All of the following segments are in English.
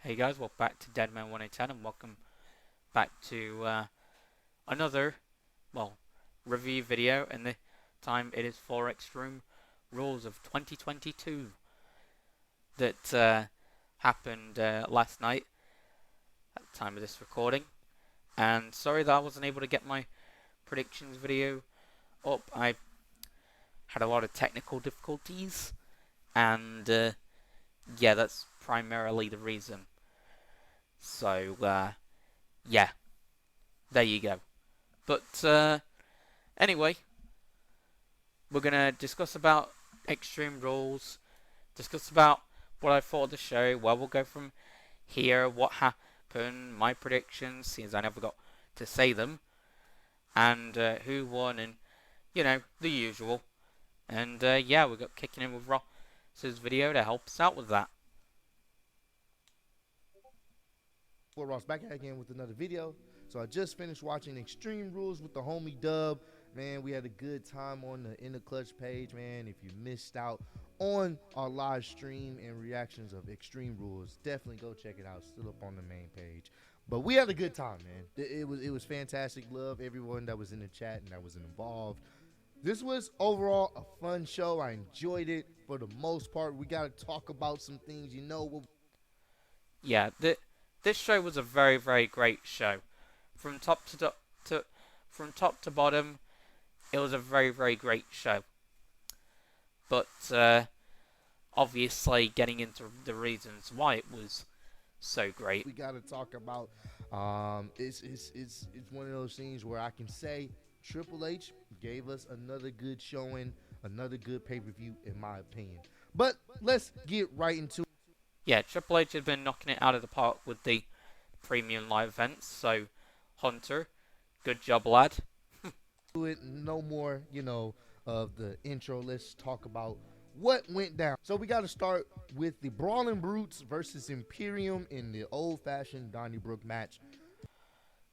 Hey guys, welcome back to Deadman1010 and welcome back to another, review video, and this time it is for Extreme Rules of 2022 that happened last night at the time of this recording. And sorry that I wasn't able to get my predictions video up. I had a lot of technical difficulties, and yeah, that's primarily the reason. So, yeah, there you go. But, anyway, we're going to discuss about Extreme Rules, discuss about what I thought of the show, where we'll go from here, what happened, my predictions, since I never got to say them, and who won, and, you know, the usual. And, yeah, we got kicking in with Ross's video to help us out with that. Well, Ross back again with another video. So I just finished watching Extreme Rules with the homie Dub. Man, we had a good time on the In the Clutch page, man. If you missed out on our live stream and reactions of Extreme Rules, definitely go check it out. It's still up on the main page. But we had a good time, man. It was fantastic. Love everyone that was in the chat and that was involved. This was overall a fun show. I enjoyed it for the most part. We got to talk about some things, you know. Yeah, this show was a very, very great show. From top to bottom, it was a very, very great show. But obviously, getting into the reasons why it was so great, we got to talk about. It's one of those things where I can say Triple H gave us another good showing, another good pay-per-view, in my opinion. But let's get right into it. Yeah, Triple H had been knocking it out of the park with the premium live events. So, Hunter, good job, lad. No more, of the intro. Let's talk about what went down. So we got to start with the Brawling Brutes versus Imperium in the old-fashioned Donnybrook match.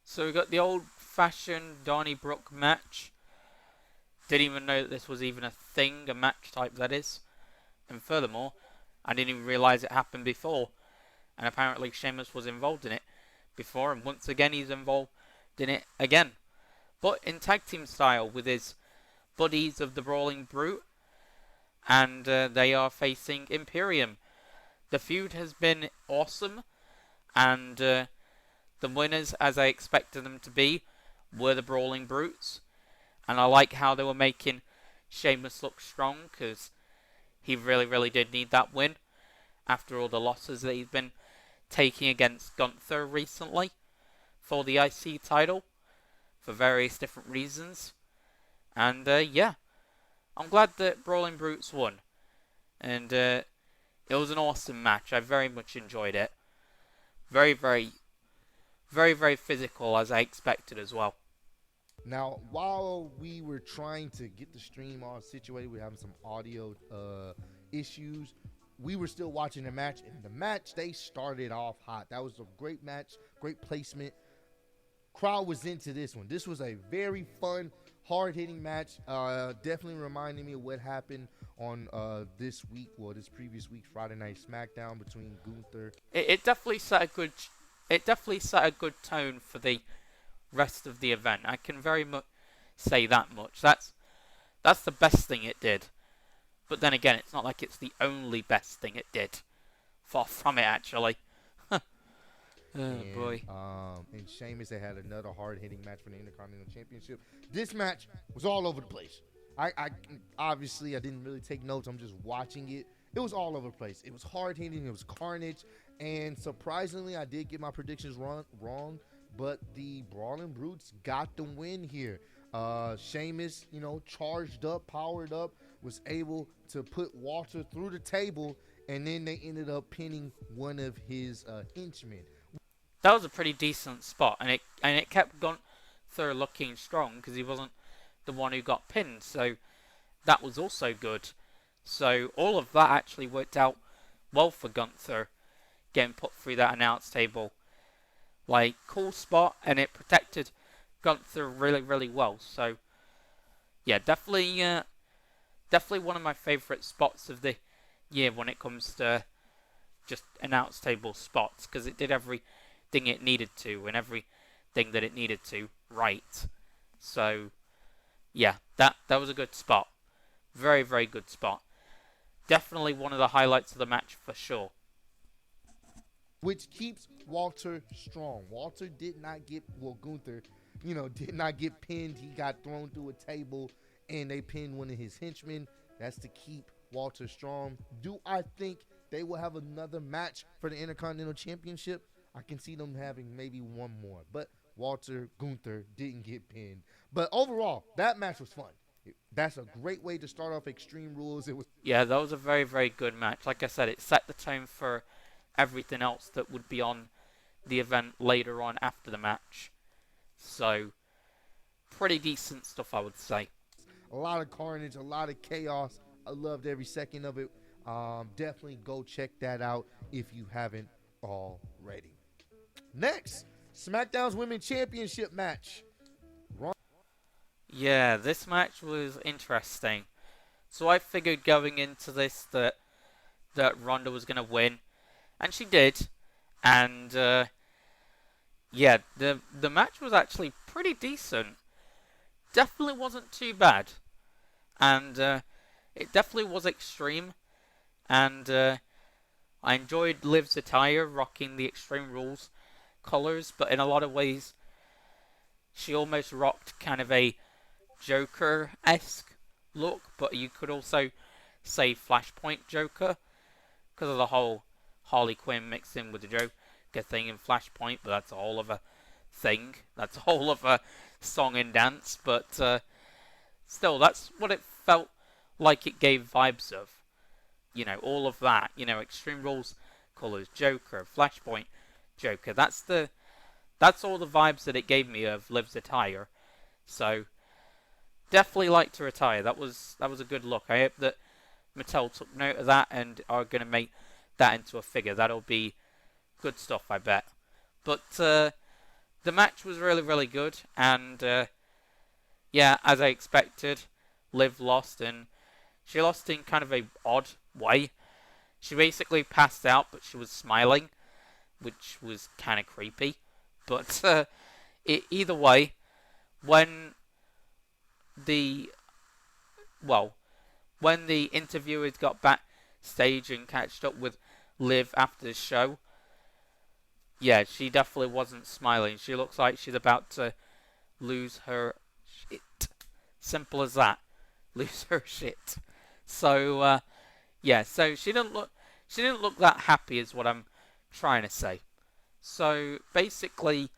So we got the old-fashioned Donnybrook match. Didn't even know that this was even a thing, a match type that is. And furthermore, I didn't even realize it happened before. And apparently Sheamus was involved in it before, and once again he's involved in it again. But in tag team style with his buddies of the Brawling Brute, and they are facing Imperium. The feud has been awesome, and the winners, as I expected them to be, were the Brawling Brutes. And I like how they were making Sheamus look strong, because he really, really did need that win after all the losses that he's been taking against Gunther recently for the IC title for various different reasons. And yeah, I'm glad that Brawling Brutes won. And it was an awesome match. I very much enjoyed it. Very, very, very, very physical, as I expected as well. Now, while we were trying to get the stream all situated, we were having some audio issues. We were still watching the match, and the match, they started off hot. That was a great match, great placement. Crowd was into this one. This was a very fun, hard-hitting match. Definitely reminding me of what happened on this previous week's Friday Night SmackDown between Gunther. It definitely set a good tone for the rest of the event. I can very much say that much. That's the best thing it did. But then again, it's not like it's the only best thing it did. Far from it, actually. Boy. And Sheamus, they had another hard-hitting match for the Intercontinental Championship. This match was all over the place. I obviously, I didn't really take notes. I'm just watching it. It was all over the place. It was hard-hitting. It was carnage. And surprisingly, I did get my predictions wrong. But the Brawling Brutes got the win here. Sheamus, charged up, powered up, was able to put Walter through the table, and then they ended up pinning one of his henchmen. That was a pretty decent spot, and it kept Gunther looking strong because he wasn't the one who got pinned, so that was also good. So all of that actually worked out well for Gunther, getting put through that announce table. Like, cool spot, and it protected Gunther really, really well. So yeah, definitely one of my favourite spots of the year when it comes to just announce table spots, because it did everything it needed to and everything that it needed to right. So yeah, that was a good spot. Very, very good spot. Definitely one of the highlights of the match for sure. Which keeps Walter strong. Walter did not get, well, Gunther, did not get pinned. He got thrown through a table and they pinned one of his henchmen. That's to keep Walter strong. Do I think they will have another match for the Intercontinental Championship? I can see them having maybe one more. But Walter, Gunther didn't get pinned. But overall, that match was fun. That's a great way to start off Extreme Rules. Yeah, that was a very, very good match. Like I said, it set the tone for everything else that would be on the event later on after the match. So, pretty decent stuff, I would say. A lot of carnage, a lot of chaos. I loved every second of it. Definitely go check that out if you haven't already. Next, SmackDown's Women's Championship match. Yeah, this match was interesting. So I figured going into this that Ronda was going to win. And she did. And, yeah, the match was actually pretty decent. Definitely wasn't too bad. And it definitely was extreme. And I enjoyed Liv's attire, rocking the Extreme Rules colours. But in a lot of ways, she almost rocked kind of a Joker-esque look. But you could also say Flashpoint Joker, because of the whole Harley Quinn mixed in with the Joker thing in Flashpoint, but that's a whole other thing. That's a whole other song and dance, but still, that's what it felt like it gave vibes of. All of that. Extreme Rules colours, Joker, Flashpoint Joker. That's all the vibes that it gave me of Liv's attire. So, definitely liked her attire. That was a good look. I hope that Mattel took note of that and are going to make that into a figure. That'll be good stuff, I bet. But the match was really, really good. And, yeah, as I expected, Liv lost. And she lost in kind of a odd way. She basically passed out, but she was smiling, which was kind of creepy. But either way, when the interviewers got backstage and catched up with Liv after the show, yeah, she definitely wasn't smiling. She looks like she's about to lose her shit. Simple as that. Lose her shit. So, yeah, so she didn't look that happy is what I'm trying to say. So, basically,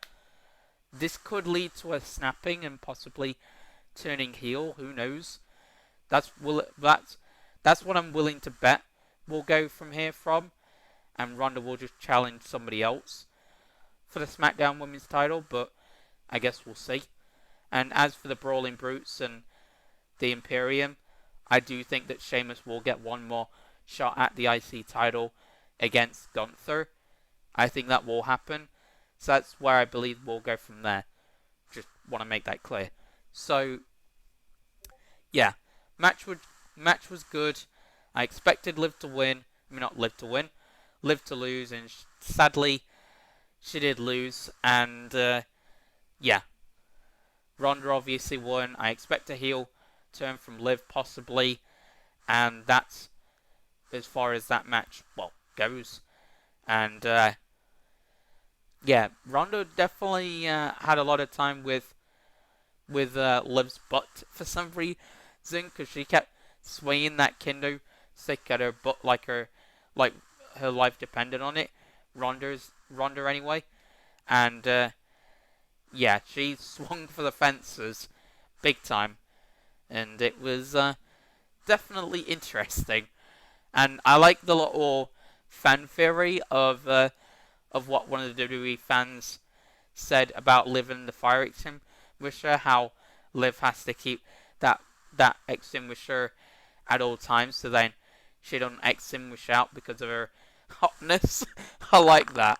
this could lead to her snapping and possibly turning heel. Who knows? That's what I'm willing to bet will go from here from. And Ronda will just challenge somebody else for the SmackDown Women's title, but I guess we'll see. And as for the Brawling Brutes and the Imperium, I do think that Sheamus will get one more shot at the IC title against Gunther. I think that will happen. So that's where I believe we'll go from there. Just want to make that clear. So, yeah, match was good. I expected Liv to win. I mean, not Liv to win. Liv to lose, and sadly, she did lose. And, yeah, Ronda obviously won. I expect a heel turn from Liv, possibly. And that's as far as that match, goes. And, yeah, Ronda definitely had a lot of time with Liv's butt for some reason, because she kept swinging that kendo stick at her butt like her life depended on it. Ronda anyway, and yeah, she swung for the fences big time, and it was definitely interesting. And I like the little fan theory of what one of the WWE fans said about Liv and the fire extinguisher, how Liv has to keep that extinguisher at all times, so then she don't extinguish out because of her hotness. I like that.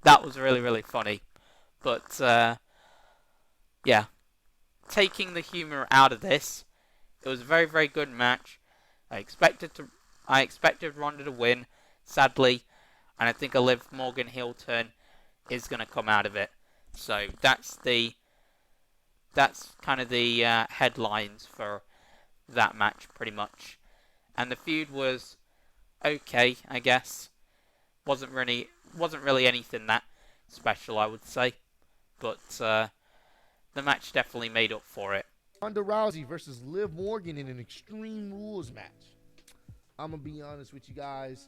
That was really, really funny. But, yeah. Taking the humor out of this, it was a very, very good match. I expected Ronda to win. Sadly, and I think a Liv Morgan heel turn is going to come out of it. So that's kind of the headlines for that match, pretty much. And the feud was okay, I guess. Wasn't really anything that special, I would say, but the match definitely made up for it. Ronda Rousey versus Liv Morgan in an Extreme Rules match. I'm gonna be honest with you guys.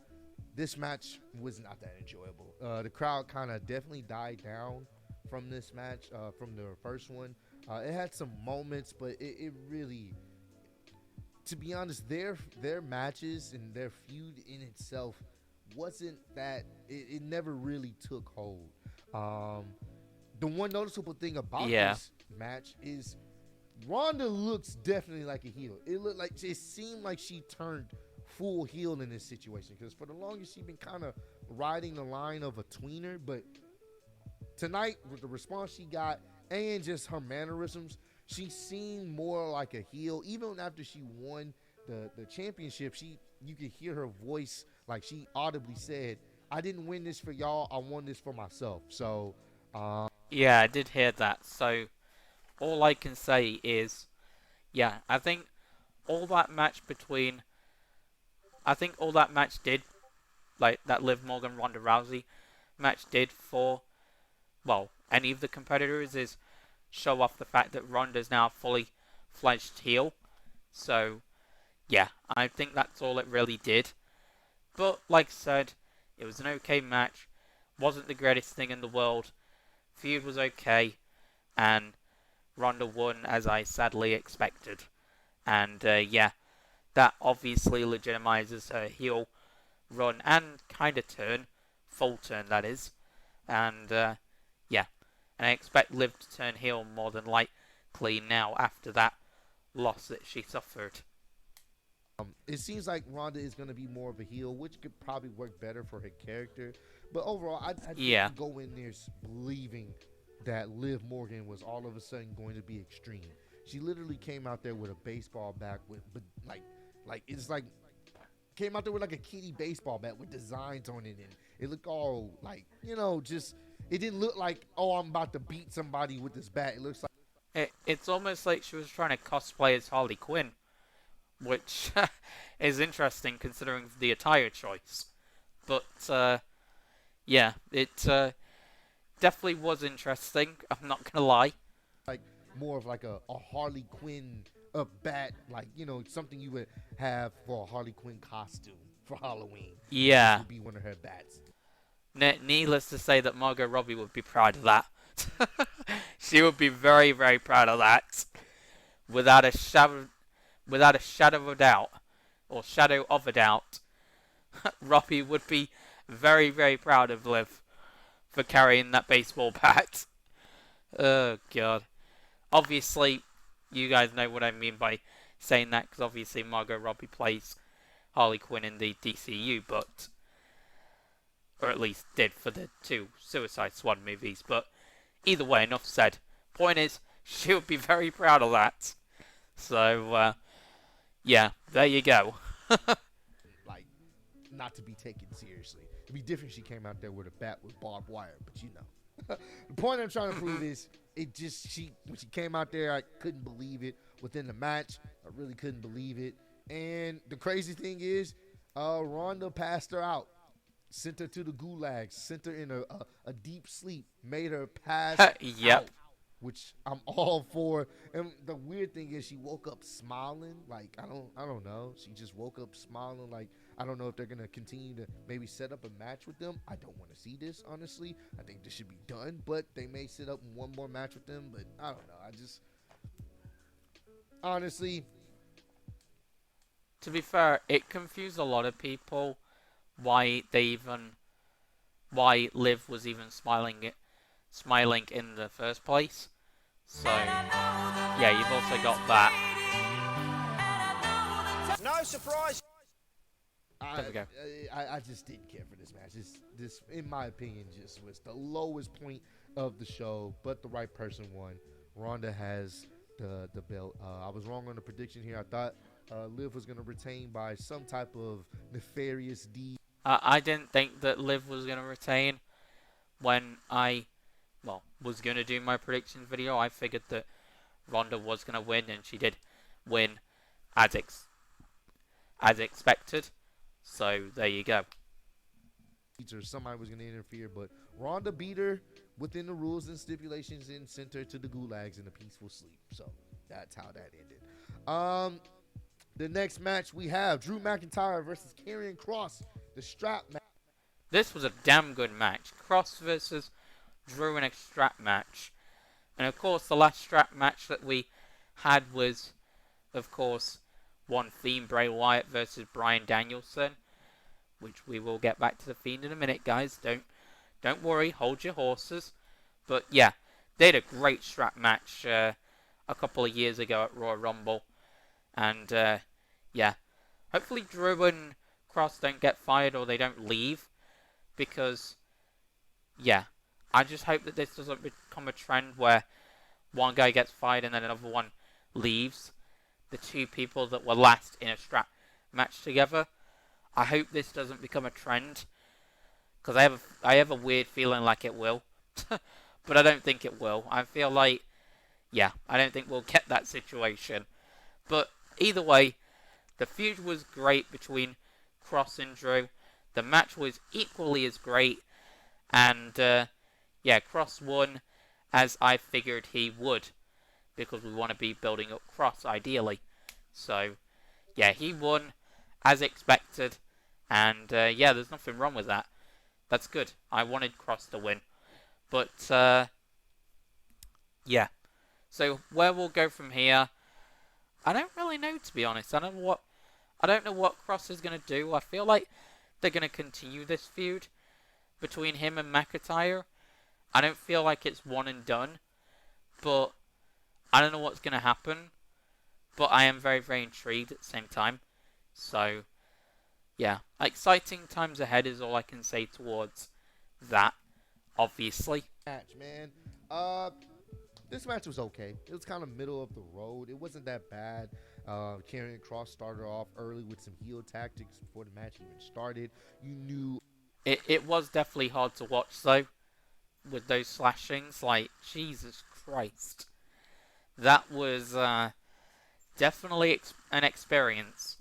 This match was not that enjoyable. The crowd kind of definitely died down from this match, from the first one. It had some moments, but it really, to be honest, their matches and their feud in itself wasn't that. It never really took hold. The one noticeable thing about this match is Ronda looks definitely like a heel. It seemed like she turned full heel in this situation, because for the longest she's been kind of riding the line of a tweener, but tonight with the response she got and just her mannerisms, she seemed more like a heel. Even after she won the championship, you could hear her voice, like she audibly said, "I didn't win this for y'all, I won this for myself." So yeah, I did hear that. So all I can say is, yeah, I think all that match did, like that Liv Morgan Ronda Rousey match did for, well, any of the competitors, is show off the fact that Ronda's now fully fledged heel. So yeah, I think that's all it really did. But like I said, it was an okay match. Wasn't the greatest thing in the world. Feud was okay, and Ronda won as I sadly expected. And yeah, that obviously legitimizes her heel run and kind of turn, full turn that is. And yeah, and I expect Liv to turn heel more than likely now after that loss that she suffered. it seems like Ronda is going to be more of a heel, which could probably work better for her character. But overall, I Yeah. didn't go in there believing that Liv Morgan was all of a sudden going to be extreme. She literally came out there with a baseball bat but it's like came out there with like a kitty baseball bat with designs on it, and it looked all like, just, it didn't look like, oh, I'm about to beat somebody with this bat. It looks like It's almost like she was trying to cosplay as Harley Quinn, which is interesting considering the attire choice. But yeah, it definitely was interesting. I'm not gonna lie. more of like a Harley Quinn bat, like, something you would have for a Harley Quinn costume for Halloween. This Yeah. would be one of her bats. Needless to say that Margot Robbie would be proud of that. She would be very, very proud of that, without a shadow of a doubt, or shadow of a doubt. Robbie would be very, very proud of Liv for carrying that baseball bat. Oh god. Obviously, you guys know what I mean by saying that, because obviously Margot Robbie plays Harley Quinn in the DCU, but, or at least did for the 2 Suicide Squad movies. But either way, enough said. Point is, she would be very proud of that. So yeah, there you go. Like, not to be taken seriously. It'd be different if she came out there with a bat with barbed wire, but the point I'm trying to prove is, when she came out there, I couldn't believe it. Within the match, I really couldn't believe it. And the crazy thing is, Ronda passed her out, sent her to the gulag, sent her in a deep sleep, made her pass Yep. out, which I'm all for. And the weird thing is, she woke up smiling. Like, I don't know. She just woke up smiling. Like, I don't know if they're gonna continue to maybe set up a match with them. I don't want to see this, honestly. I think this should be done, but they may set up one more match with them. But I don't know. I just, honestly, To be fair, it confused a lot of people why Liv was even smiling in the first place. So yeah, you've also got that. No surprise. There we go. I just didn't care for this match. This, in my opinion, just was the lowest point of the show, but the right person won. Ronda has the belt. I was wrong on the prediction here. I thought Liv was going to retain by some type of nefarious deed. I didn't think that Liv was going to retain when I, well, was going to do my predictions video. I figured that Ronda was going to win, and she did win as as expected. So there you go. Or somebody was going to interfere, but Ronda beat her within the rules and stipulations and sent her to the gulags in a peaceful sleep. So that's how that ended. The next match we have Drew McIntyre versus Karrion Kross, the strap match. This was a damn good match. Kross versus Drew in a strap match. And of course, the last strap match that we had was, of course, one Fiend Bray Wyatt versus Bryan Danielson, which we will get back to the Fiend in a minute, guys. Don't worry, hold your horses. But yeah, they had a great strap match a couple of years ago at Royal Rumble. And yeah, hopefully Drew and Kross don't get fired or they don't leave. Because, yeah, I just hope that this doesn't become a trend where one guy gets fired and then another one leaves. The two people that were last in a strap match together. I hope this doesn't become a trend. Because I have a weird feeling like it will. But I don't think it will. I feel like, yeah, I don't think we'll get that situation. But either way, the feud was great between Kross and Drew. The match was equally as great. And, yeah, Kross won as I figured he would. Because we want to be building up Kross, ideally. So, yeah, he won as expected. And, yeah, there's nothing wrong with that. That's good. I wanted Kross to win. But, yeah. So, where we'll go from here, I don't really know, to be honest. I don't know what Kross is going to do. I feel like they're going to continue this feud between him and McIntyre. I don't feel like it's one and done. But I don't know what's going to happen. But I am very, very intrigued at the same time. So, yeah. Exciting times ahead is all I can say towards that, obviously. Match, man. This match was okay. It was kind of middle of the road. It wasn't that bad. Karrion Kross started off early with some heel tactics before the match even started. You knew it was definitely hard to watch though, with those slashings. Like, Jesus Christ, that was definitely an experience.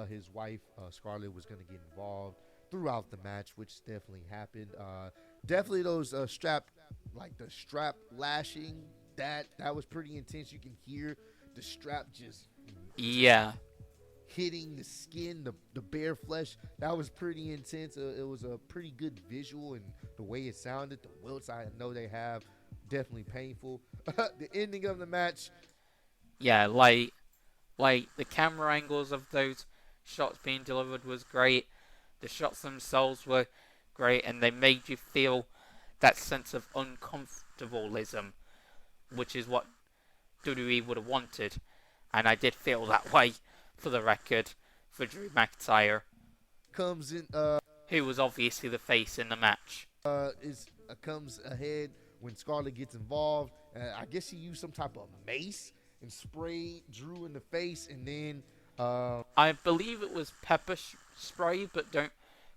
His wife Scarlett was going to get involved throughout the match, which definitely happened. Definitely those the strap lashing, that was pretty intense. You can hear the strap just hitting the skin, the bare flesh. That was pretty intense. It was a pretty good visual, and the way it sounded, the welts I know they have, definitely painful. The ending of the match, yeah, like the camera angles of those shots being delivered was great. The shots themselves were great, and they made you feel that sense of uncomfortableism, which is what WWE would have wanted. And I did feel that way, for the record, for Drew McIntyre, comes in, who was obviously the face in the match. Comes ahead when Scarlett gets involved. I guess she used some type of mace and sprayed Drew in the face, and then I believe it was pepper spray, but don't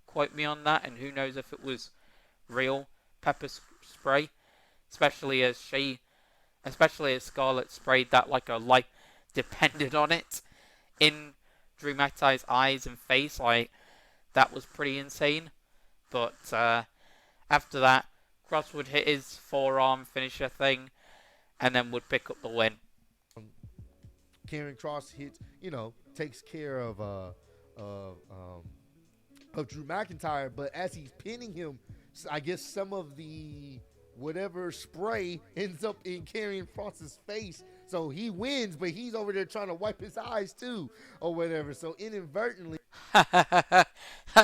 quote me on that. And who knows if it was real pepper spray, especially as Scarlett sprayed that like her life depended on it in Drew McIntyre's eyes and face. Like, that was pretty insane. But after that, Kross would hit his forearm finisher thing, and then would pick up the win. Karrion Kross takes care of Drew McIntyre, but as he's pinning him, I guess some of the whatever spray ends up in Karrion Kross's face. So he wins, but he's over there trying to wipe his eyes too, or whatever. So inadvertently, I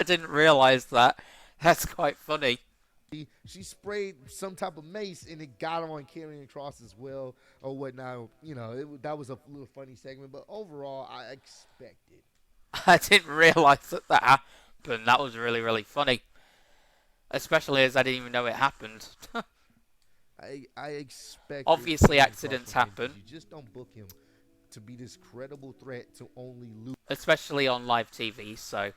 didn't realize that. That's quite funny. She sprayed some type of mace, and it got on Karrion Kross as well, or whatnot. That was a little funny segment, but overall, I expected. I didn't realize that happened. That was really, really funny. Especially as I didn't even know it happened. I expect. Obviously, accidents happen. You just don't book him to be this credible threat to only lose. Especially on live TV, so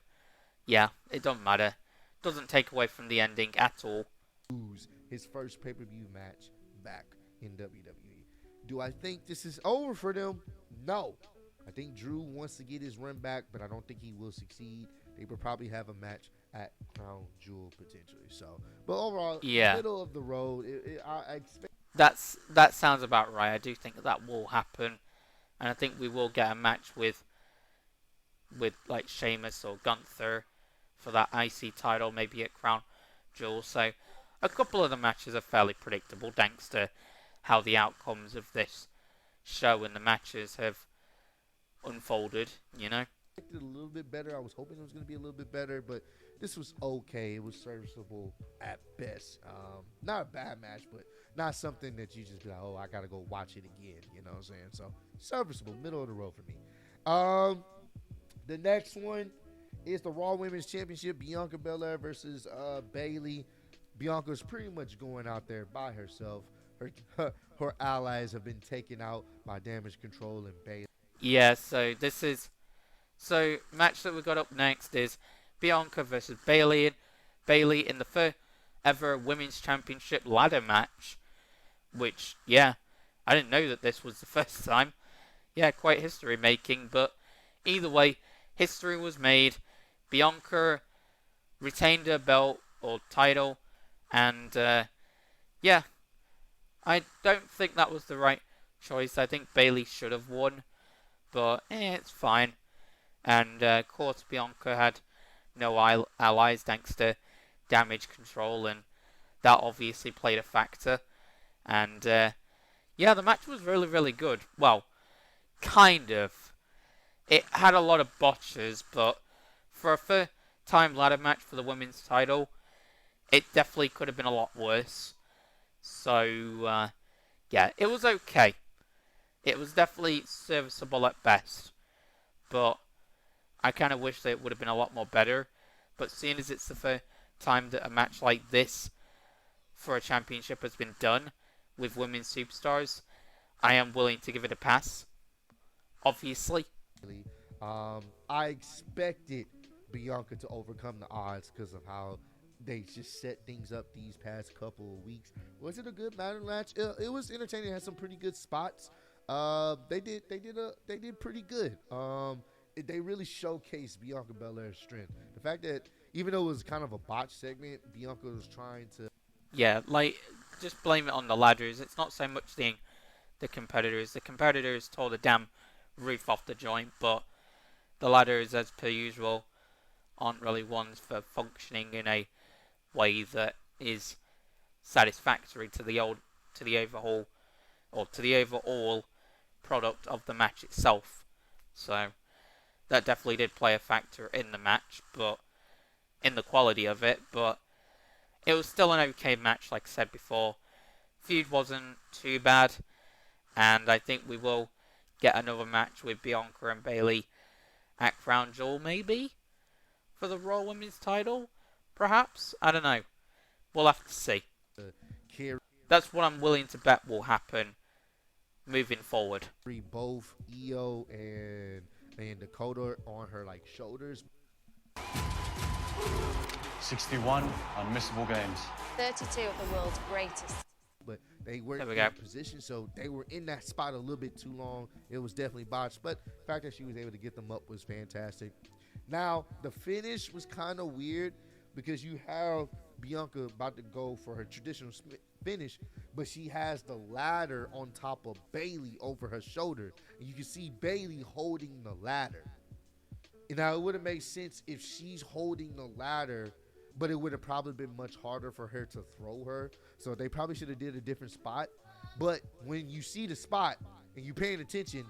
Yeah, it doesn't matter. Doesn't take away from the ending at all. Lose his first pay-per-view match back in WWE. Do I think this is over for them? No. I think Drew wants to get his run back, but I don't think he will succeed. They will probably have a match at Crown Jewel potentially. So, but overall, Yeah, middle of the road. I expect. that sounds about right. I do think that will happen, and I think we will get a match with like Sheamus or Gunther for that IC title, maybe at Crown Jewel. So a couple of the matches are fairly predictable thanks to how the outcomes of this show and the matches have unfolded, you know? A little bit better. I was hoping it was going to be a little bit better, but this was okay. It was serviceable at best. Not a bad match, but not something that you just be like, oh, I got to go watch it again. You know what I'm saying? So serviceable, middle of the road for me. The next one is the Raw Women's Championship, Bianca Belair versus Bayley. Bianca's pretty much going out there by herself. Her allies have been taken out by Damage Control and Bayley. Yeah, so match that we got up next is Bianca versus Bayley. Bayley in the first ever Women's Championship ladder match, which, yeah, I didn't know that this was the first time. Yeah, quite history making, but either way, history was made. Bianca retained her belt or title, and yeah, I don't think that was the right choice. I think Bayley should have won, but it's fine. And of course, Bianca had no allies thanks to Damage Control, and that obviously played a factor. And yeah, the match was really, really good. Well, kind of. It had a lot of botches, but for a first-time ladder match for the women's title, it definitely could have been a lot worse. So, yeah, it was okay. It was definitely serviceable at best, but I kind of wish that it would have been a lot more better. But seeing as it's the first time that a match like this for a championship has been done with women's superstars, I am willing to give it a pass. Obviously. I expected Bianca to overcome the odds because of how they just set things up these past couple of weeks. Was it a good ladder match? It was entertaining. It had some pretty good spots. They did pretty good. They really showcased Bianca Belair's strength. The fact that even though it was kind of a botch segment, Bianca was trying to. Yeah, like, just blame it on the ladders. It's not so much the competitors. The competitors tore the damn roof off the joint, but the ladders, as per usual, aren't really ones for functioning in a way that is satisfactory to the overall product of the match itself. So that definitely did play a factor in the match, but in the quality of it. But it was still an okay match, like I said before. Feud wasn't too bad, and I think we will get another match with Bianca and Bayley at Crown Jewel, maybe for the Raw Women's title, perhaps. I don't know. We'll have to see. That's what I'm willing to bet will happen moving forward. Both Io and Dakota on her like shoulders. 61 unmissable games. 32 of the world's greatest. But they weren't in that position, so they were in that spot a little bit too long. It was definitely botched, but the fact that she was able to get them up was fantastic. Now, the finish was kind of weird because you have Bianca about to go for her traditional finish, but she has the ladder on top of Bayley over her shoulder, and you can see Bayley holding the ladder. And now, it would have made sense if she's holding the ladder, but it would have probably been much harder for her to throw her. So they probably should have did a different spot. But when you see the spot and you're paying attention,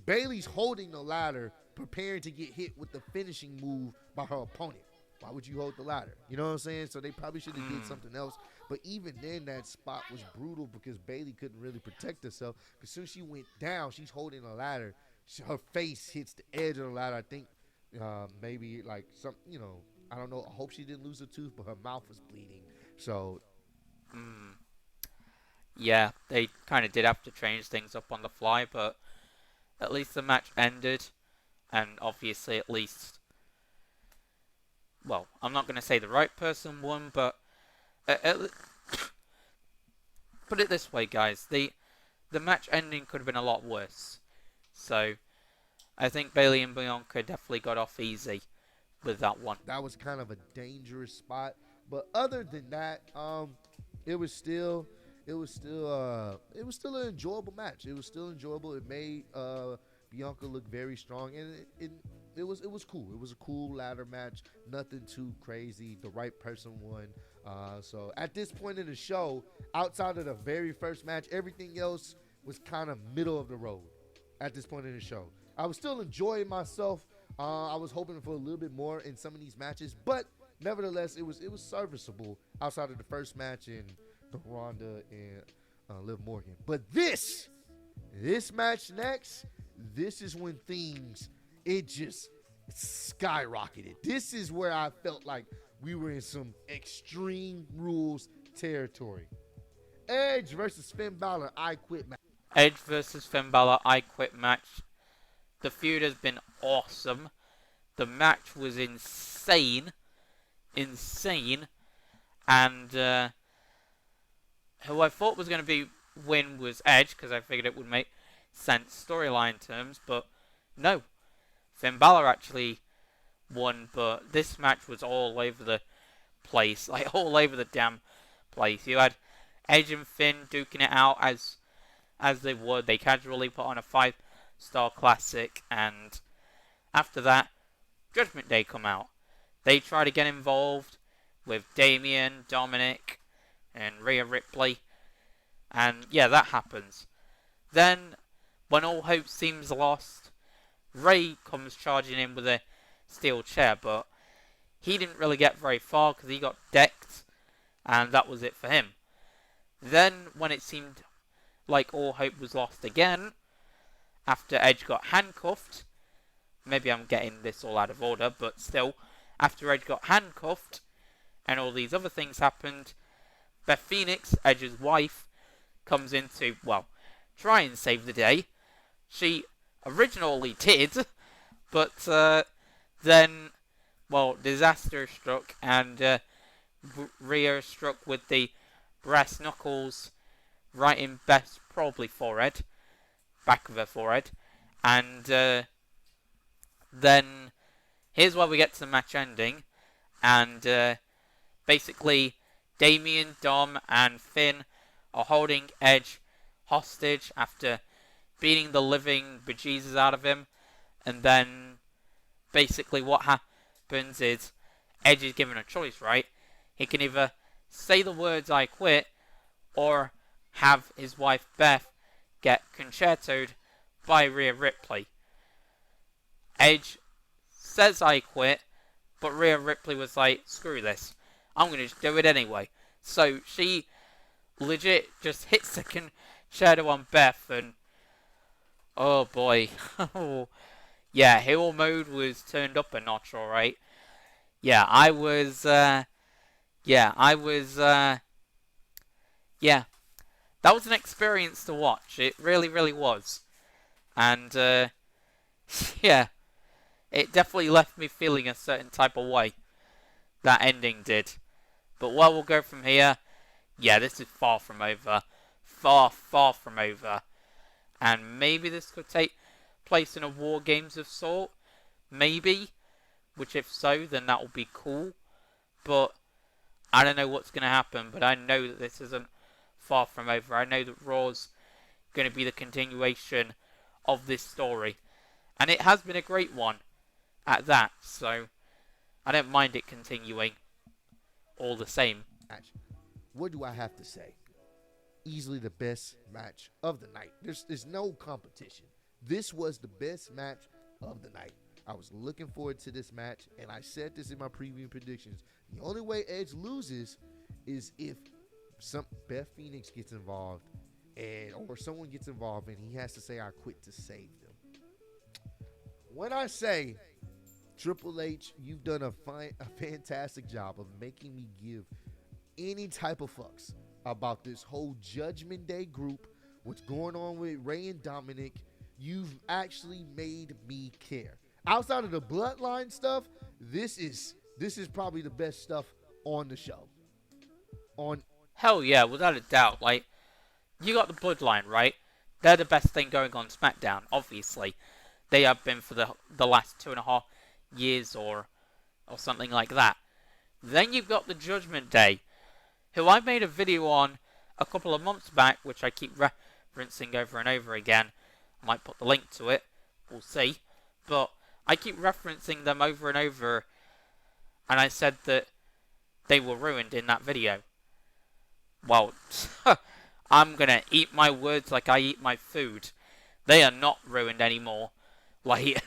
Bayley's holding the ladder, preparing to get hit with the finishing move by her opponent. Why would you hold the ladder? You know what I'm saying? So they probably should have did something else. But even then, that spot was brutal because Bayley couldn't really protect herself. As soon as she went down, she's holding the ladder. Her face hits the edge of the ladder. I think maybe like some, I don't know. I hope she didn't lose a tooth, but her mouth was bleeding. So, yeah, they kind of did have to change things up on the fly, but at least the match ended, and obviously at least well, I'm not going to say the right person won, but uh, put it this way, guys. The match ending could have been a lot worse. So, I think Bayley and Bianca definitely got off easy with that one. That was kind of a dangerous spot. But other than that, it was still an enjoyable match. It was still enjoyable. It made Bianca look very strong, and it was cool. It was a cool ladder match. Nothing too crazy. The right person won. So at this point in the show, outside of the very first match, everything else was kind of middle of the road. At this point in the show, I was still enjoying myself. I was hoping for a little bit more in some of these matches, but nevertheless, it was serviceable outside of the first match in the Ronda and Liv Morgan. But this match next, this is when it just skyrocketed. This is where I felt like we were in some Extreme Rules territory. Edge versus Finn Balor, I Quit match. Edge versus Finn Balor, I Quit match. The feud has been awesome. The match was insane. And who I thought was going to win was Edge, because I figured it would make sense storyline terms, but no. Finn Balor actually won, but this match was all over the place, like all over the damn place. You had Edge and Finn duking it out as they would. They casually put on a 5-star classic, and after that, Judgment Day come out. They try to get involved with Damian, Dominic, and Rhea Ripley, and yeah, that happens. Then, when all hope seems lost, Ray comes charging in with a steel chair, but he didn't really get very far because he got decked, and that was it for him. Then, when it seemed like all hope was lost again, after Edge got handcuffed, maybe I'm getting this all out of order, but still, after Edge got handcuffed, and all these other things happened, Beth Phoenix, Edge's wife, comes in to, well, try and save the day. She originally did, but then, well, disaster struck, and Rhea struck with the brass knuckles right in Beth's probably forehead, back of her forehead, and then here's where we get to the match ending, and basically Damian, Dom, and Finn are holding Edge hostage after beating the living bejesus out of him, and then basically what happens is Edge is given a choice, right? He can either say the words "I quit" or have his wife Beth get concertoed by Rhea Ripley. Edge says "I quit," but Rhea Ripley was like, screw this, I'm going to just do it anyway. So she legit just hits the concerto on Beth, and oh boy. Yeah, hero mode was turned up a notch, alright. Yeah, that was an experience to watch. It really, really was. And, yeah, it definitely left me feeling a certain type of way. That ending did. But where we'll go from here, yeah, this is far from over. Far, far from over. And maybe this could take place in a War Games of sort. Maybe. Which if so, then that will be cool. But I don't know what's going to happen. But I know that this isn't far from over. I know that Raw's going to be the continuation of this story. And it has been a great one at that. So I don't mind it continuing all the same. What do I have to say? Easily the best match of the night. There's no competition. This was the best match of the night. I was looking forward to this match, and I said this in my preview predictions. The only way Edge loses is if Beth Phoenix gets involved, or someone gets involved, and he has to say "I quit" to save them. When I say Triple H, you've done a fantastic job of making me give any type of fucks about this whole Judgment Day group, what's going on with Ray and Dominic. You've actually made me care. Outside of the bloodline stuff, this is this is probably the best stuff on the show. On Hell yeah, without a doubt. Like, you got the Bloodline, right? They're the best thing going on SmackDown, obviously. They have been for the last 2.5 years or something like that. Then you've got the Judgment Day, who I made a video on a couple of months back, which I keep referencing over and over again. I might put the link to it. We'll see. But I keep referencing them over and over, and I said that they were ruined in that video. Well, I'm gonna eat my words like I eat my food. They are not ruined anymore. Like,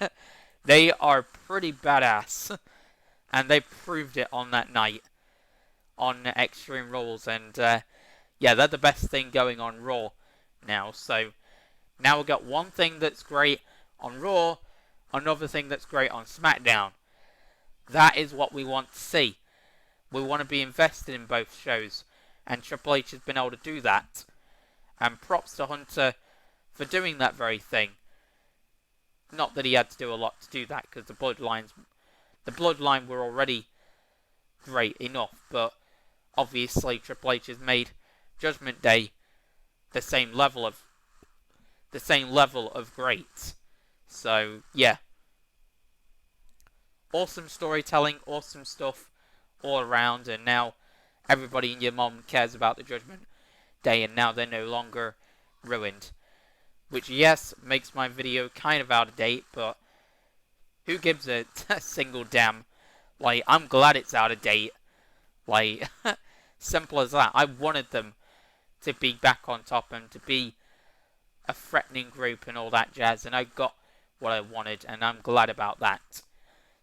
they are pretty badass. And they proved it on that night on Extreme Rules. And, yeah, they're the best thing going on Raw now. So, now we've got one thing that's great on Raw, another thing that's great on SmackDown. That is what we want to see. We want to be invested in both shows. And Triple H has been able to do that. And props to Hunter for doing that very thing. Not that he had to do a lot to do that, because the Bloodline were already great enough. But obviously Triple H has made Judgment Day the same level of great. So yeah, awesome storytelling, awesome stuff all around, and now everybody and your mom cares about the Judgment Day, and now they're no longer ruined. Which, yes, makes my video kind of out of date, but who gives a single damn? Like, I'm glad it's out of date. Like, simple as that. I wanted them to be back on top and to be a threatening group and all that jazz, and I got what I wanted, and I'm glad about that.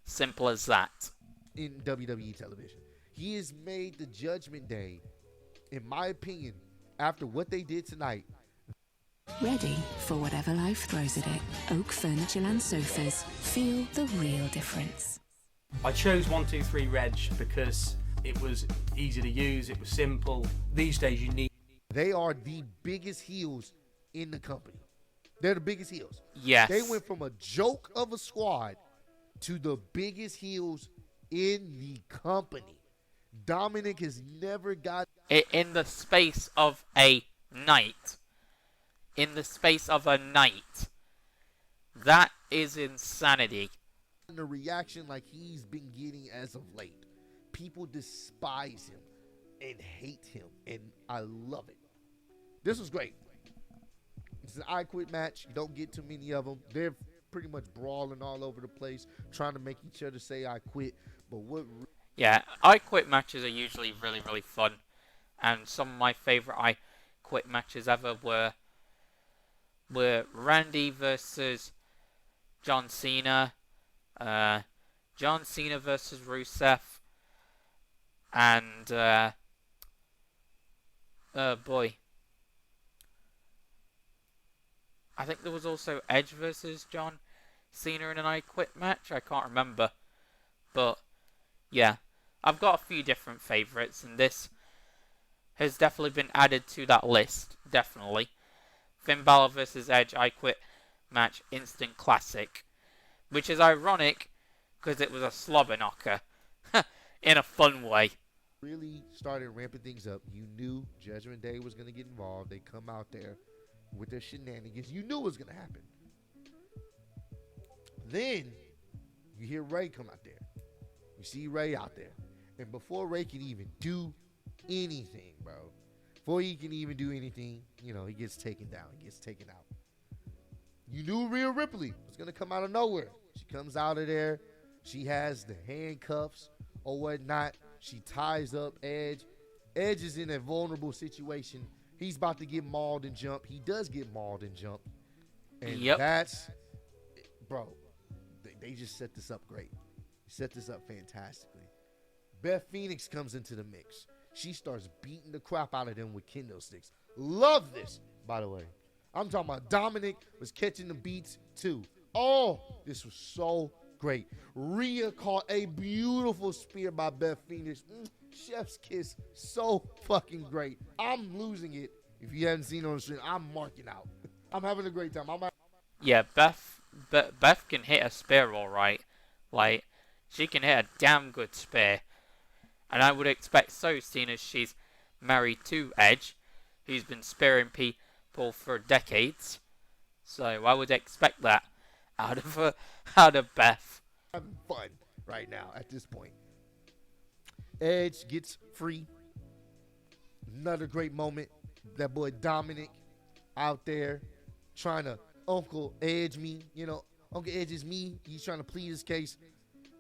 Simple as that. in WWE television, he has made the Judgment Day, in my opinion, after what they did tonight. Ready for whatever life throws at it. Oak Furnitureland sofas. Feel the real difference. I chose 123 Reg because it was easy to use, it was simple. These days you need... They are the biggest heels in the company. They're the biggest heels. Yes. They went from a joke of a squad to the biggest heels in the company. Dominic has never got... In the space of a night. In the space of a night. That is insanity. the reaction like he's been getting as of late. People despise him and hate him, and I love it. This was great. It's an I Quit match. You don't get too many of them. They're pretty much brawling all over the place, trying to make each other say I quit. But what... Yeah, I Quit matches are usually really, really fun. And some of my favorite I Quit matches ever were Randy versus John Cena, John Cena versus Rusev, and oh boy, I think there was also Edge versus John Cena in an I Quit match. I can't remember, but yeah, I've got a few different favorites, and this has definitely been added to that list. Definitely. Finn Balor versus Edge I Quit match, instant classic. Which is ironic, because it was a slobber knocker. In a fun way. really started ramping things up. You knew Judgment Day was going to get involved. They come out there with their shenanigans. You knew it was going to happen. Then you hear Ray come out there. You see Ray out there. And before Ray can even do anything, bro, before he can even do anything, you know, he gets taken down. He gets taken out. You knew Rhea Ripley was going to come out of nowhere. She comes out of there. She has the handcuffs or whatnot. She ties up Edge. Edge is in a vulnerable situation. He's about to get mauled and jump. He does get mauled and jump. And that's, bro, they just set this up great. Set this up fantastically. Beth Phoenix comes into the mix. She starts beating the crap out of them with kendo sticks. Love this, by the way. I'm talking about Dominic was catching the beats too. Oh, this was so great. Rhea caught a beautiful spear by Beth Phoenix. Chef's kiss, so fucking great. I'm losing it. If you haven't seen it on the stream, I'm marking out. I'm having a great time. Yeah, Beth can hit a spear all right. Like, She can hit a damn good spear. And I would expect so, seeing as she's married to Edge, who's been spearing people for decades. So I would expect that out of Beth. Having fun right now at this point. Edge gets free. Another great moment. That boy Dominic out there trying to Uncle Edge me. Uncle Edge is me. He's trying to plead his case.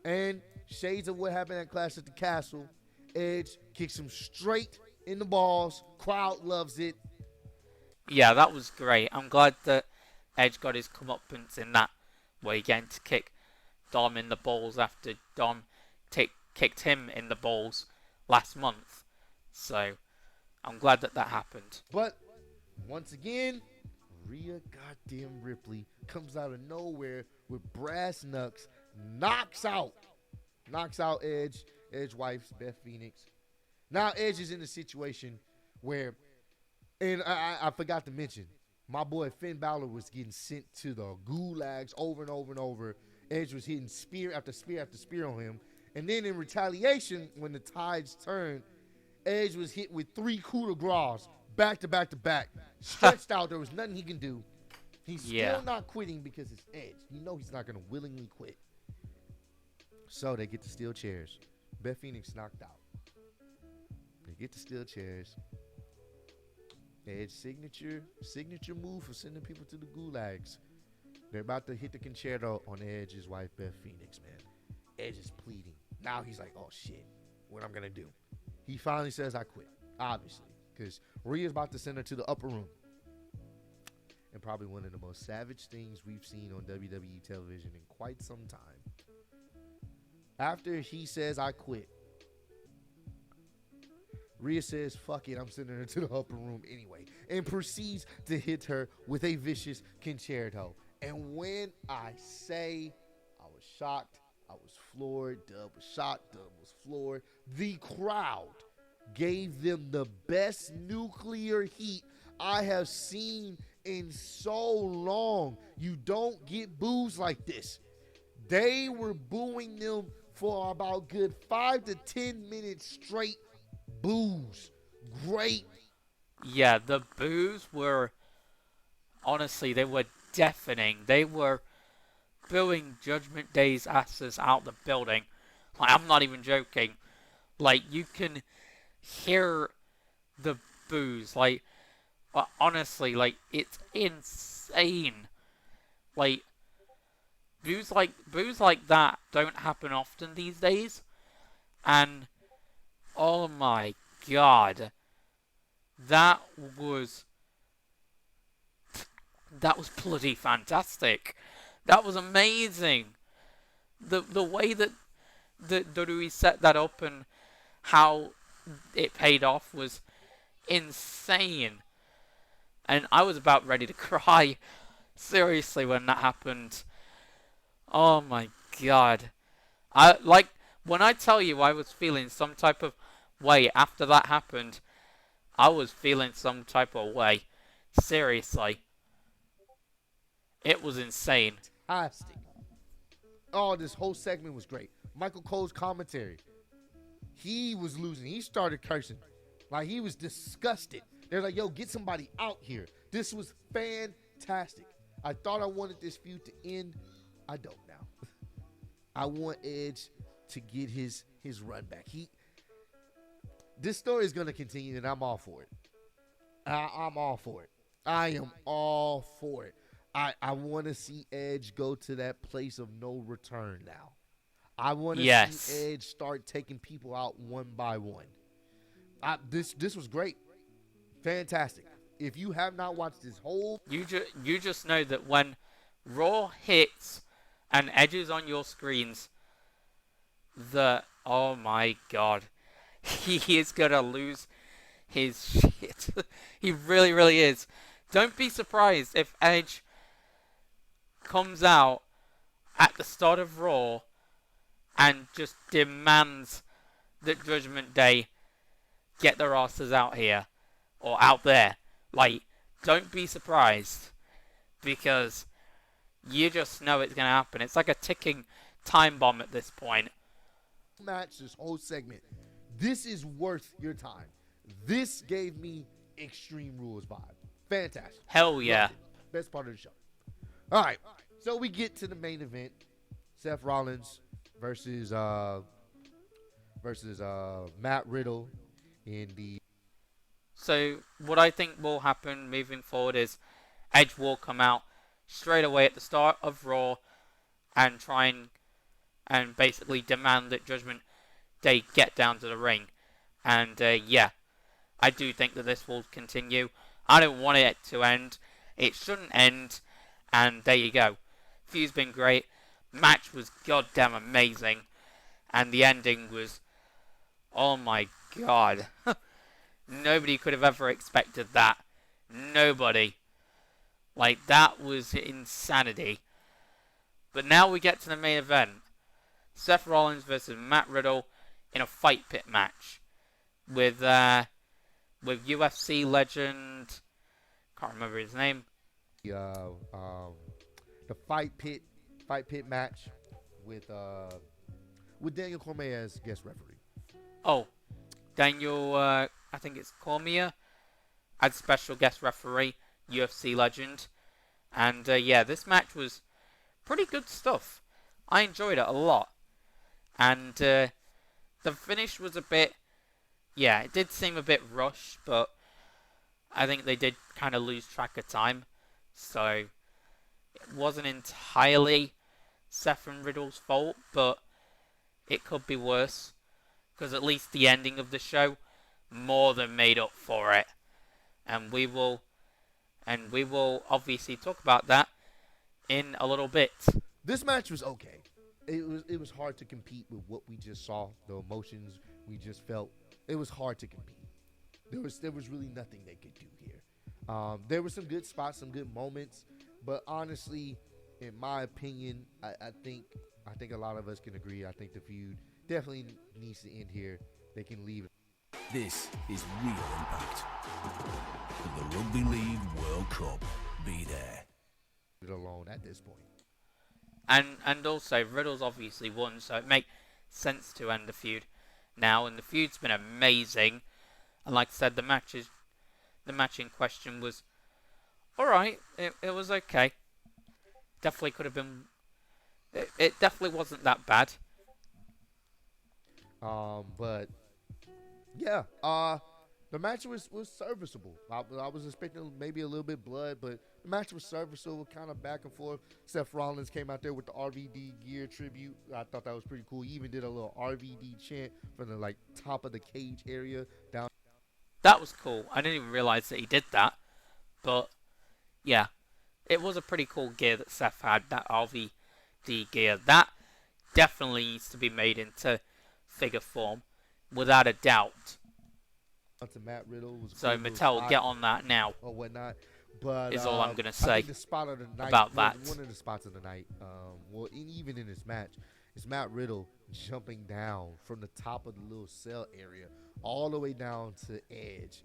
And shades of what happened at Clash at the Castle. Edge kicks him straight in the balls. Crowd loves it. Yeah, that was great. I'm glad that Edge got his comeuppance in that way, getting to kick Dom in the balls after Dom kicked him in the balls last month. So I'm glad that happened. But once again, Rhea goddamn Ripley comes out of nowhere with brass knucks, knocks out Edge's wife, Beth Phoenix. Now Edge is in a situation where, and I forgot to mention, my boy Finn Balor was getting sent to the gulags over and over and over. Edge was hitting spear after spear after spear on him. And then in retaliation, when the tides turned, Edge was hit with 3 coup de grace back to back to back. Stretched out. There was nothing he can do. He's still not quitting because it's Edge. You know he's not going to willingly quit. So they get the steel chairs. Beth Phoenix knocked out. They get the steel chairs. Edge signature move for sending people to the gulags. They're about to hit the concerto on Edge's wife, Beth Phoenix, man. Edge is pleading. Now he's like, oh, shit. What I'm going to do? He finally says, I quit. Obviously. Because Rhea's about to send her to the upper room. And probably one of the most savage things we've seen on WWE television in quite some time. After he says, I quit, Rhea says, fuck it, I'm sending her to the upper room anyway. And proceeds to hit her with a vicious concerto. And when I say I was shocked, I was floored, Dub was shocked, Dub was floored. The crowd gave them the best nuclear heat I have seen in so long. You don't get boos like this. They were booing them for about good 5 to 10 minutes straight. Boos. Great. Yeah, the boos were, honestly, they were deafening. They were booing Judgment Day's asses out the building. Like, I'm not even joking. Like, you can hear the boos. Like, honestly, like, it's insane. Like, boos like that don't happen often these days. And oh my god, that was bloody fantastic. That was amazing. The way that the WWE set that up and how it paid off was insane. And I was about ready to cry, seriously, when that happened. Oh my god. When I tell you I was feeling some type of way after that happened, I was feeling some type of way. Seriously. It was insane. Fantastic. Oh, this whole segment was great. Michael Cole's commentary. He was losing. He started cursing. Like, he was disgusted. They're like, yo, get somebody out here. This was fantastic. I thought I wanted this feud to end. I don't now. I want Edge to get his run back. This story is going to continue, and I'm all for it. I'm all for it. I am all for it. I want to see Edge go to that place of no return now. I want to see Edge start taking people out one by one. This was great. Fantastic. If you have not watched this whole... You just know that when Raw hits and Edge is on your screens, oh my god, he is going to lose his shit. He really, really is. Don't be surprised if Edge comes out at the start of Raw and just demands that Judgment Day get their asses out here or out there. Like, don't be surprised, because you just know it's going to happen. It's like a ticking time bomb at this point. match, this whole segment. This is worth your time. This gave me Extreme Rules vibe. Fantastic. Hell yeah. Loved it. Best part of the show. All right. So we get to the main event. Seth Rollins versus Matt Riddle in the So what I think will happen moving forward is Edge will come out straight away at the start of Raw and try and basically demand that Judgment Day get down to the ring. And yeah, I do think that this will continue. I don't want it to end. It shouldn't end. And there you go. Feud's been great. Match was goddamn amazing. And the ending was, oh my god. Nobody could have ever expected that. Nobody. Like, that was insanity. But now we get to the main event. Seth Rollins versus Matt Riddle in a fight pit match. With UFC legend, can't remember his name. the fight pit match with Daniel Cormier as guest referee. Oh, Daniel, I think it's Cormier as special guest referee, UFC legend. And yeah, this match was pretty good stuff. I enjoyed it a lot. And the finish was a bit, yeah, it did seem a bit rushed, but I think they did kind of lose track of time. So it wasn't entirely Seth and Riddle's fault, but it could be worse. Because at least the ending of the show more than made up for it. And we will obviously talk about that in a little bit. This match was okay. It was hard to compete with what we just saw, the emotions we just felt. It was hard to compete. There was really nothing they could do here. There were some good spots, some good moments, but honestly, in my opinion, I think a lot of us can agree. I think the feud definitely needs to end here. They can leave it. This is Real Impact. The Rugby League World Cup. Be there. Alone at this point. And also, Riddle's obviously won, so it makes sense to end the feud now. And the feud's been amazing. And like I said, the match in question was alright. It was okay. Definitely could have been. It definitely wasn't that bad. But yeah, the match was serviceable. I was expecting maybe a little bit blood, but the match was serviceable, kind of back and forth. Seth Rollins came out there with the RVD gear tribute. I thought that was pretty cool. He even did a little RVD chant from the top of the cage area down. That was cool. I didn't even realize that he did that, but yeah, it was a pretty cool gear that Seth had. That RVD gear that definitely needs to be made into figure form, without a doubt. To Matt Riddle was so Mattel, get on that now. Or whatnot. But is all I'm gonna say. I think the spot of the night, about that. One of the spots of the night. Even in this match, is Matt Riddle jumping down from the top of the little cell area all the way down to Edge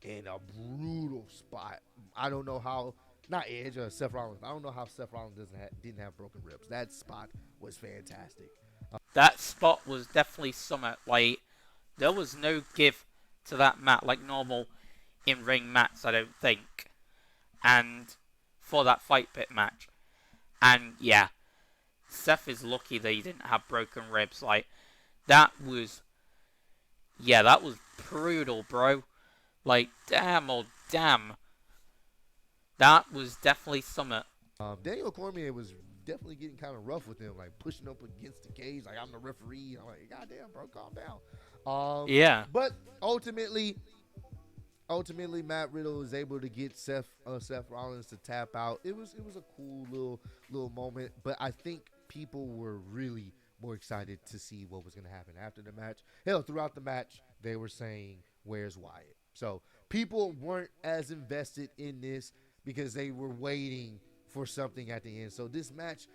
in a brutal spot. I don't know how. Not Edge or Seth Rollins. I don't know how Seth Rollins didn't have broken ribs. That spot was fantastic. That spot was definitely something. Like, there was no give to that mat like normal in-ring mats, I don't think. And for that fight pit match. And yeah, Seth is lucky that he didn't have broken ribs. Like, that was brutal, bro. Like, damn, oh damn. That was definitely something. Daniel Cormier was definitely getting kind of rough with him, like pushing up against the cage, like I'm the referee. I'm like, goddamn, bro, calm down. Yeah. But ultimately, Matt Riddle was able to get Seth Rollins to tap out. It was a cool little moment, but I think people were really more excited to see what was going to happen after the match. Hell, throughout the match, they were saying, "Where's Wyatt?" So people weren't as invested in this because they were waiting for something at the end. So this match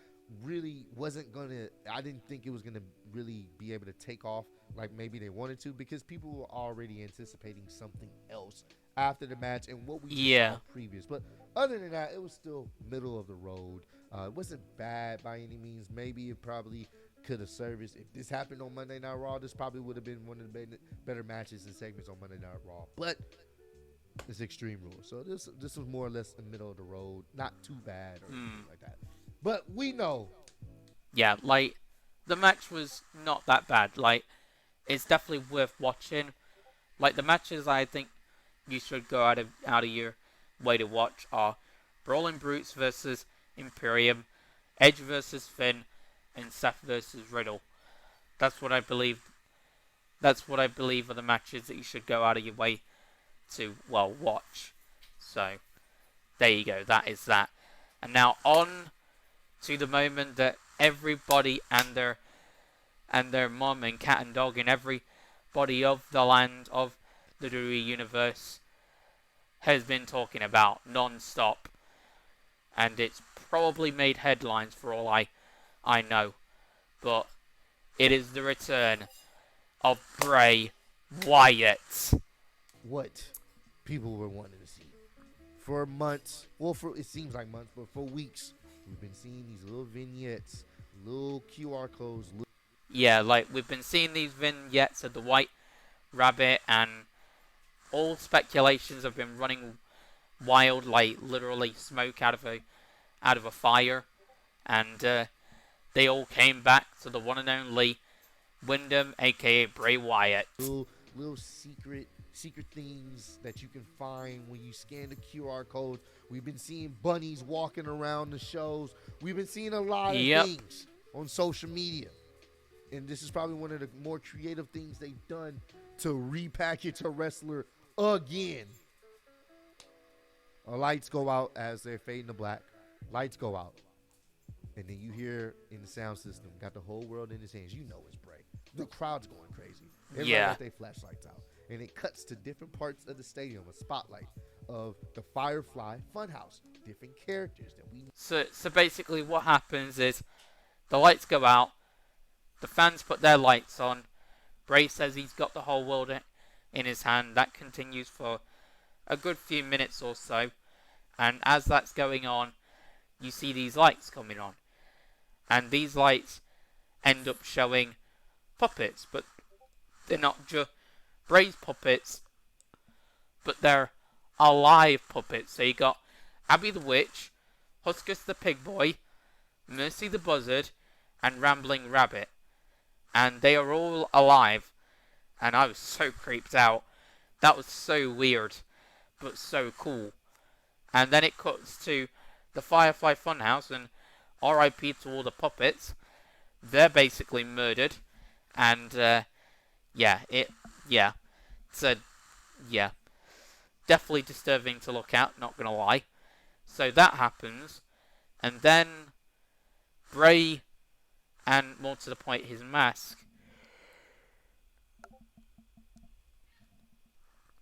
really wasn't gonna. I didn't think it was gonna really be able to take off like maybe they wanted to, because people were already anticipating something else after the match and what we saw previous. But other than that, it was still middle of the road. It wasn't bad by any means. Maybe it probably could have serviced. If this happened on Monday Night Raw, this probably would have been one of the better matches and segments on Monday Night Raw. But it's Extreme Rules, so this was more or less in the middle of the road, not too bad or anything like that. But we know, Yeah, like, the match was not that bad. Like, it's definitely worth watching. Like, the matches I think you should go out of your way to watch are Brawling Brutes versus Imperium, Edge versus Finn, and Seth versus Riddle. That's what I believe. That's what I believe are the matches that you should go out of your way to, well, watch. So, there you go. That is that. And now on to the moment that everybody and their mom and cat and dog and everybody of the land of the WWE Universe has been talking about non-stop. And it's probably made headlines for all I know. But it is the return of Bray Wyatt. what people were wanting to see for months. Well, it seems like months, but for weeks, we've been seeing these little vignettes, little QR codes. Yeah, like, we've been seeing these vignettes of the White Rabbit, and all speculations have been running wild, like literally smoke out of a fire, and they all came back to the one and only Wyndham, aka Bray Wyatt. Little secret things that you can find when you scan the QR code. We've been seeing bunnies walking around the shows. We've been seeing a lot of things on social media. And this is probably one of the more creative things they've done to repackage a wrestler again. Lights go out as they're fading to black. Lights go out. And then you hear in the sound system, got the whole world in his hands. You know it's Bray. The crowd's going crazy. Everybody got their flashlights out. And it cuts to different parts of the stadium, a spotlight of the Firefly Funhouse. Different characters that we know. So basically what happens is the lights go out, the fans put their lights on, Bray says he's got the whole world in his hand. That continues for a good few minutes or so. And as that's going on, you see these lights coming on. And these lights end up showing puppets, but they're not just Bray's puppets, but they're alive puppets. So you got Abby the Witch, Huskus the Pig Boy, Mercy the Buzzard, and Rambling Rabbit. And they are all alive. And I was so creeped out. That was so weird, but so cool. And then it cuts to the Firefly Funhouse, and R.I.P. to all the puppets. They're basically murdered. And, definitely disturbing to look at, not gonna lie. So that happens, and then Bray, and more to the point, his mask.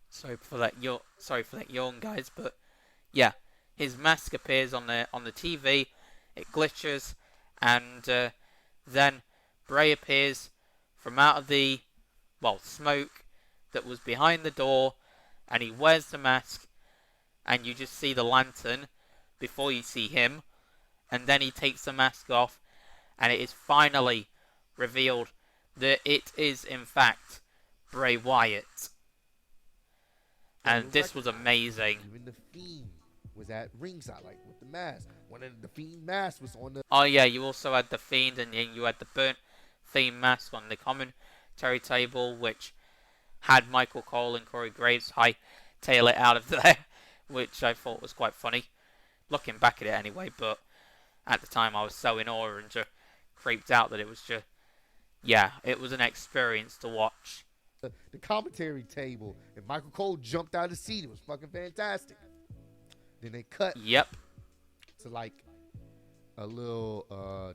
Sorry for that yawn, guys, but yeah, his mask appears on the TV. It glitches, and then Bray appears from out of the smoke that was behind the door, and he wears the mask, and you just see the lantern before you see him, and then he takes the mask off, and it is finally revealed that it is in fact Bray Wyatt. And this was amazing. Even the Fiend was at ringside, like with the mask. One of the Fiend masks was on the. Oh yeah, you also had the Fiend, and then you had the burnt Fiend mask on the commentary table, which had Michael Cole and Corey Graves hightail it out of there, which I thought was quite funny. Looking back at it anyway, but at the time I was so in awe and just creeped out that it was just, it was an experience to watch. The commentary table, and Michael Cole jumped out of the seat. It was fucking fantastic. Then they cut to like a little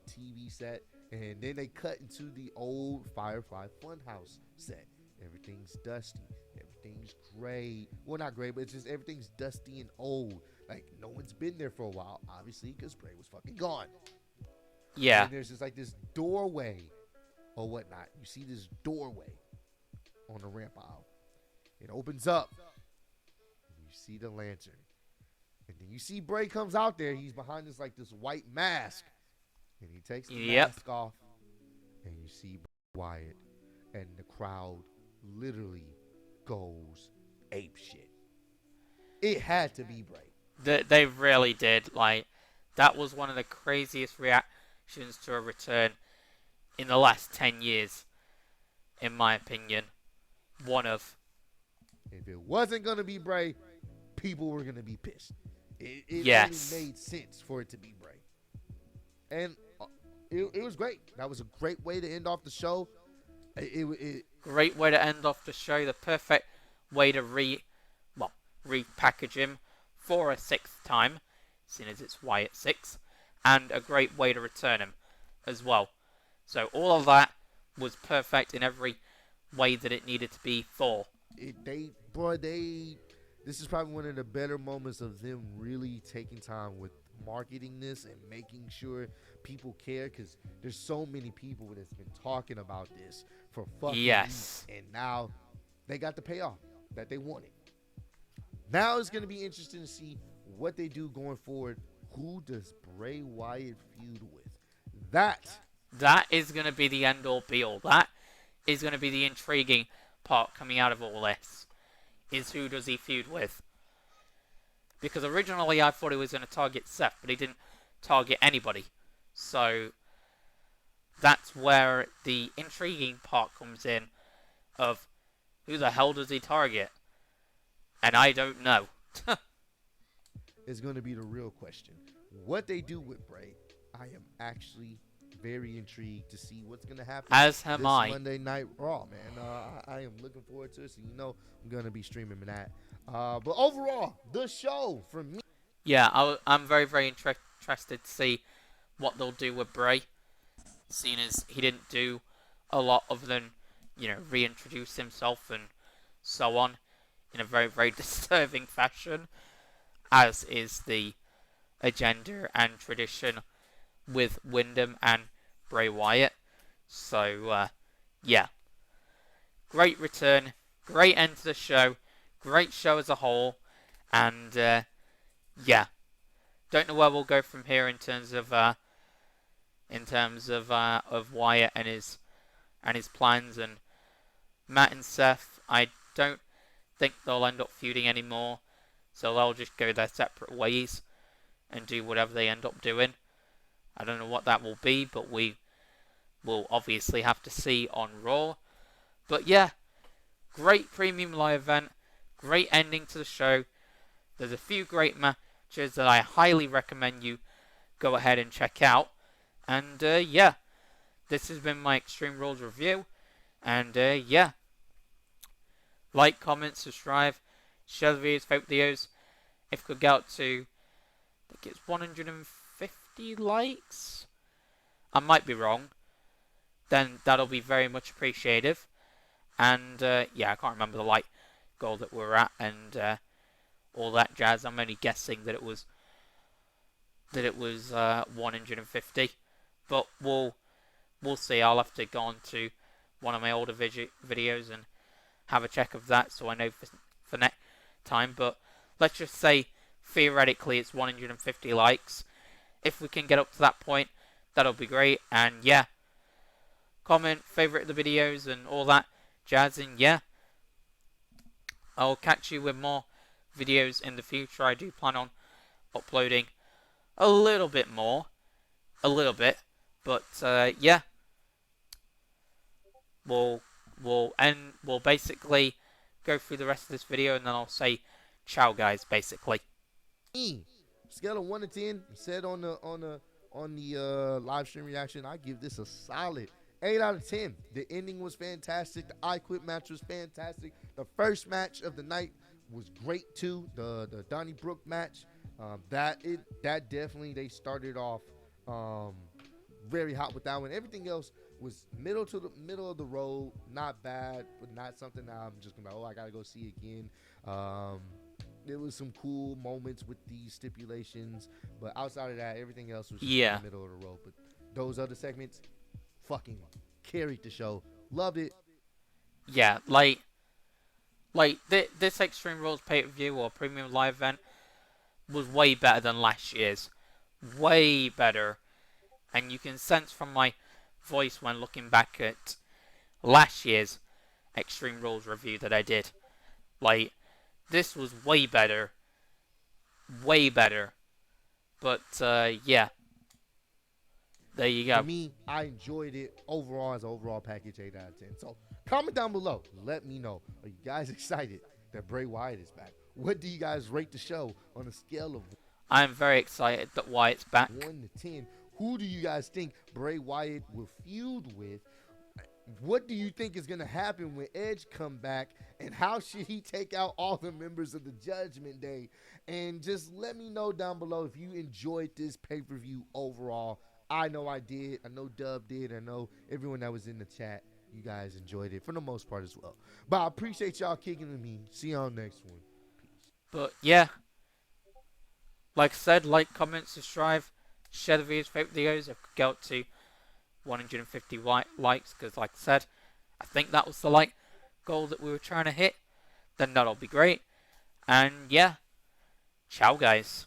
TV set, and then they cut into the old Firefly Funhouse set. Everything's dusty. Everything's gray. Well, not gray, but it's just everything's dusty and old. Like, no one's been there for a while, obviously, because Bray was fucking gone. Yeah. And there's just like this doorway or whatnot. You see this doorway on the ramp aisle. It opens up. And you see the lantern. And then you see Bray comes out there. He's behind this white mask. And he takes the mask off. and you see Wyatt, and the crowd literally goes ape shit. It had to be Bray. They really did. Like, that was one of the craziest reactions to a return in the last 10 years, in my opinion. One of. If it wasn't gonna be Bray, people were gonna be pissed. It Yes. only made sense for it to be Bray, and it was great. That was a great way to end off the show. Great way to end off the show. The perfect way to repackage him for a 6th time, seeing as it's Wyatt 6, and a great way to return him as well. So all of that was perfect in every way that it needed to be for. This is probably one of the better moments of them really taking time with marketing this and making sure people care, because there's so many people that's been talking about this for fucking Yes. weeks, and now they got the payoff that they wanted. Now it's going to be interesting to see what they do going forward. Who does Bray Wyatt feud with? That is going to be the end-all be-all. That is going to be the intriguing part coming out of all this, is who does he feud with. Because originally I thought he was going to target Seth, but he didn't target anybody. So that's where the intriguing part comes in, of who the hell does he target? And I don't know. Is going to be the real question. What they do with Bray, I am actually very intrigued to see what's going to happen. As am this I. Monday Night Raw, man. I am looking forward to it, so I'm going to be streaming that. But overall, the show for me. Yeah, I'm very, very interested to see what they'll do with Bray, seeing as he didn't do a lot other than, reintroduce himself and so on, in a very, very disturbing fashion, as is the agenda and tradition with Wyndham and Bray Wyatt. So, yeah. Great return, great end to the show, great show as a whole, and, yeah. Don't know where we'll go from here in terms of Wyatt and his plans, and Matt and Seth. I don't think they'll end up feuding anymore, so they'll just go their separate ways and do whatever they end up doing. I don't know what that will be, but we will obviously have to see on Raw. But yeah, great premium live event, great ending to the show. There's a few great matches that I highly recommend you go ahead and check out. And yeah, this has been my Extreme Rules review. And yeah, like, comment, subscribe, share the videos, favorite videos. If we could get out to, I think it's 150 likes, I might be wrong, then that'll be very much appreciative. And yeah, I can't remember the like goal that we're at and all that jazz. I'm only guessing that it was 150, but we'll see. I'll have to go on to one of my older videos and have a check of that, so I know for next time. But let's just say theoretically it's 150 likes. If we can get up to that point, that'll be great. And yeah, comment, favorite the videos and all that jazz. And yeah, I'll catch you with more videos in the future. I do plan on uploading a little bit, but yeah, we'll basically go through the rest of this video, and then I'll say ciao, guys. Basically, Scale of 1 to 10, said on the live stream reaction, I give this a solid 8 out of 10. The ending was fantastic. The I Quit match was fantastic. The first match of the night was great too. The Donnie Brooke match, that definitely, they started off very hot with that one. Everything else was middle of the road, not bad, but not something that I'm just gonna I gotta go see again. There was some cool moments with these stipulations, but outside of that, everything else was just in the middle of the road. But those other segments fucking carried the show. Loved it. Yeah, like this Extreme Rules pay-per-view or premium live event was way better than last year's. Way better. And you can sense from my voice when looking back at last year's Extreme Rules review that I did. Like, this was way better. Way better. But, yeah. There you go. For me, I enjoyed it overall as an overall package, 8 out of 10. So comment down below. Let me know. Are you guys excited that Bray Wyatt is back? What do you guys rate the show on a scale of I'm very excited that Wyatt's back. 1 to 10? Who do you guys think Bray Wyatt will feud with? What do you think is going to happen when Edge come back? And how should he take out all the members of the Judgment Day? And just let me know down below if you enjoyed this pay-per-view overall. I know I did. I know Dub did. I know everyone that was in the chat, you guys enjoyed it for the most part as well. But I appreciate y'all kicking with me. See y'all next one. Peace. But, yeah. Like I said, like, comment, subscribe, share the videos, favorite videos. I could go up to 150 likes, because like I said, I think that was the like goal that we were trying to hit. Then that'll be great. And yeah, ciao guys.